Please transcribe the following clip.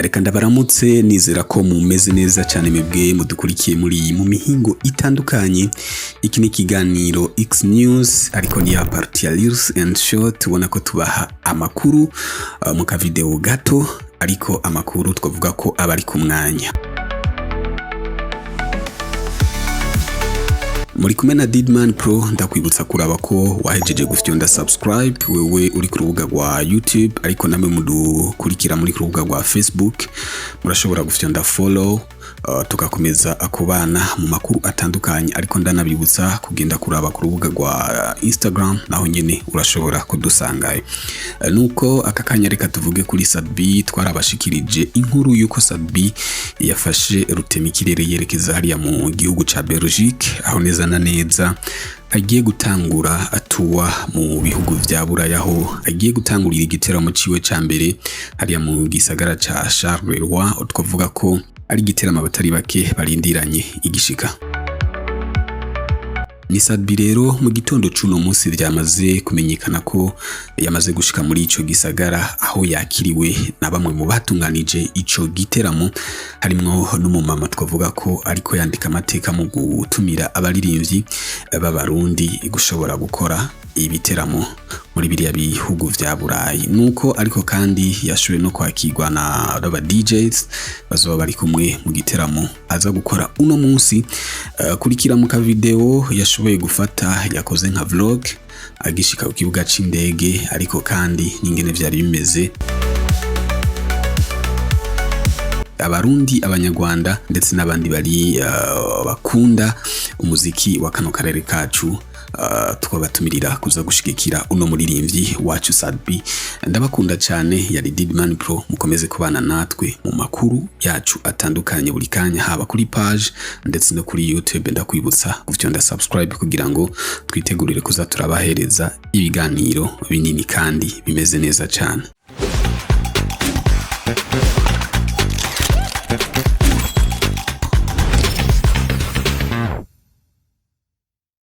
Reka ndabaramutse nizera ko mumeze neza cyane mwebwe mudukurikiye muri mu mihingo itandukanye. Iki ni kiganiro X News ariko ni ya party ya Reels and Short, tubona ko tubaha amakuru mu ka video gato, ariko amakuru twavuga ko aba ari ku mwanya. Muri kumwe na Didman Pro, ndakwibutsa kuraba ko wahejeje gufyonda subscribe wewe uri ku rubuga rwa YouTube, ariko namwe mudukurikira muri ku rubuga rwa Facebook murashobora gufyonda follow, tugakomeza akubana mu makuru atandukanye. Ariko ndanabibutsa kugenda kuraba ku rubuga rwa Instagram, naho nyene urashobora kudusangayo. Nuko akakanya reka tuvuge kuri Sadbi. Twarabashikirije inkuru yuko Sadbi yafashe rutemikirere yerekeza hariya mu gihugu ca Belgique, aho neza na neza agiye gutangura atuwa mu bihugu vya Buraya, aho agiye gutangurira igiteramo ciwe ca mbere hariya mu gisagara ca Charleroi. Twavuga ko ari igiteramo abatari bake barindiranye igishika. Ni Sadbi rero mu gitondo cuno munsi ryamaze kumenyekana ko yamaze gushika muri ico gisagara, aho yakiriwe na bamwe mu batunganije ico giteramo, harimwo n'umumama twavuga ko ariko yandika amateka mu gutumira abaririmbyi b'abarundi gushobora gukora ibiteramo muri biriya bihugu vya Burayi. Nuko ariko kandi yashoboye no kwakirwa na aba DJs bazoba bari kumwe mu giteramo aza gukora uno munsi. Kurikira mu ka video yashoboye gufata, yakoze nka vlog agishika ku kibuga c'indege, ariko kandi n'ingene vyari bimeze. Abarundi, abanyarwanda ndetse n'abandi bari bakunda umuziki wa kano karere kacu, twabatumirira kuza gushigikira uno muririmbyi wacu Sadbi. Ndabakunda cyane, yari Didman Pro. Mukomeze kubana natwe mu makuru yacu atandukanye buri kanya, haba kuri page ndetse no kuri YouTube. Ndakwibutsa gufyonda subscribe kugira ngo twitegurire kuza turabahereza ibiganiro binini kandi bimeze neza cyane.